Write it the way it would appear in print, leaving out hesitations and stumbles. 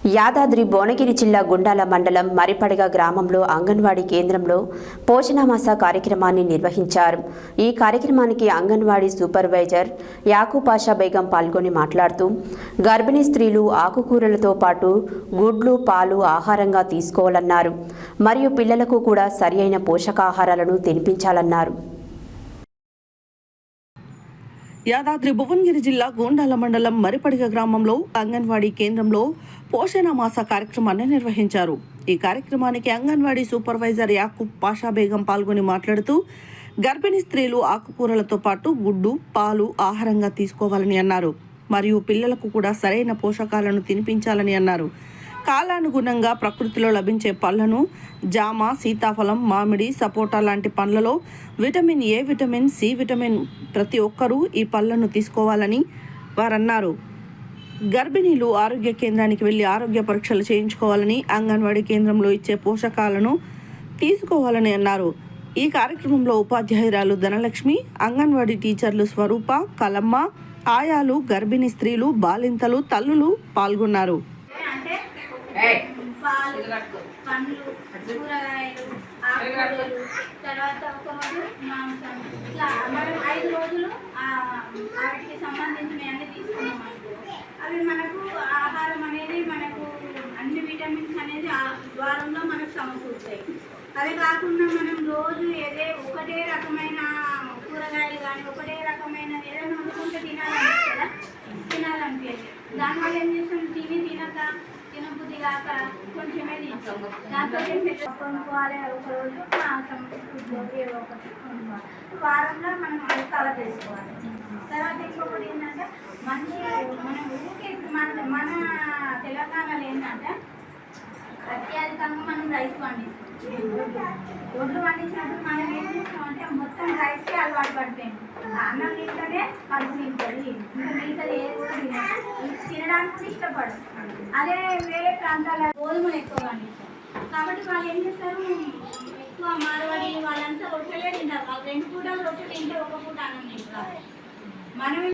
యాదాద్రి భువనగిరి జిల్లా గుండాల మండలం మరిపడగ గ్రామంలో అంగన్వాడీ కేంద్రంలో పోషణమాస కార్యక్రమాన్ని నిర్వహించారు. ఈ కార్యక్రమానికి అంగన్వాడీ సూపర్వైజర్ యాకూపాషా బేగం పాల్గొని మాట్లాడుతూ గర్భిణీ స్త్రీలు ఆకుకూరలతో పాటు గుడ్లు, పాలు ఆహారంగా తీసుకోవాలన్నారు. మరియు పిల్లలకు కూడా సరియైన పోషకాహారాలను తినిపించాలన్నారు. యాదాద్రి భువనగిరి జిల్లా గోండాల మండలం మరిపడిగ గ్రామంలో అంగన్వాడీ కేంద్రంలో పోషణ మాస కార్యక్రమాన్ని నిర్వహించారు. ఈ కార్యక్రమానికి అంగన్వాడీ సూపర్వైజర్ యాకూబ్ పాషా బేగం పాల్గొని మాట్లాడుతూ గర్భిణీ స్త్రీలు ఆకుకూరలతో పాటు గుడ్డు, పాలు ఆహారంగా తీసుకోవాలని అన్నారు. మరియు పిల్లలకు కూడా సరైన పోషకాలను తినిపించాలని అన్నారు. కాలానుగుణంగా ప్రకృతిలో లభించే పళ్లను జామ, సీతాఫలం, మామిడి, సపోటా లాంటి పండ్లలో vitamin A, vitamin C, vitamin ప్రతి ఒక్కరూ ఈ పళ్లను తీసుకోవాలని వారన్నారు. గర్భిణీలు ఆరోగ్య కేంద్రానికి వెళ్లి ఆరోగ్య పరీక్షలు చేయించుకోవాలని, అంగన్వాడీ కేంద్రంలో ఇచ్చే పోషకాలను తీసుకోవాలని అన్నారు. ఈ కార్యక్రమంలో ఉపాధ్యాయురాలు ధనలక్ష్మి, అంగన్వాడీ టీచర్లు స్వరూప, కలమ్మ, ఆయాలు, గర్భిణీ స్త్రీలు, బాలింతలు, తల్లులు పాల్గొన్నారు. పాలు, పండ్లు, కూరగాయలు, ఆకుకూరలు, తర్వాత ఒకరోజు మాంసం, ఇట్లా మనం 5 రోజులు వాటికి సంబంధించినవి అన్నీ తీసుకున్నాం అనుకో, అవి మనకు ఆహారం అనేది మనకు అన్ని విటమిన్స్ అనేది ఆ ద్వారంలో మనకు సమకూరుతాయి. అదే కాకుండా మనం రోజు ఒకటే రకమైన కూరగాయలు కానీ ఒకటే రకమైన ఏదైనా వండుకుంటే తినాలనిపించదు. దానివల్ల ఏం చేస్తాం, తినబుద్ధి కాక కొంచెమే తింటాం. దాంతో కొనుక్కోవాలి. ఒకరోజు వారంలో మనం అది కవర్ చేసుకోవాలి. తర్వాత ఇంకొకటి ఏంటంటే మంచి మనం ఊరికి మన తెలంగాణలో ఏంటంటే అత్యధికంగా మనం రైస్ పండిస్తాం. ఒడ్లు పండించినప్పుడు మనం ఏం చేస్తామంటే మొత్తం రైస్కి అలవాటు పడిపోయింది. అన్నం తింటేనే కడుపు తింటుంది, ఇంకా మిగతాది ఏది కూడా తినడానికి ఇష్టపడదు. అదే వేరే ప్రాంతాల గోధుమలు ఎక్కువ పండిస్తారు. కాబట్టి వాళ్ళు ఏం చేస్తారు, ఎక్కువ మార్వాడి వాళ్ళంతా రొట్టెలే తింటారు. వాళ్ళు 2 పూటలు రొట్టె తింటే 1 పూట అన్నం తింటారు. మనం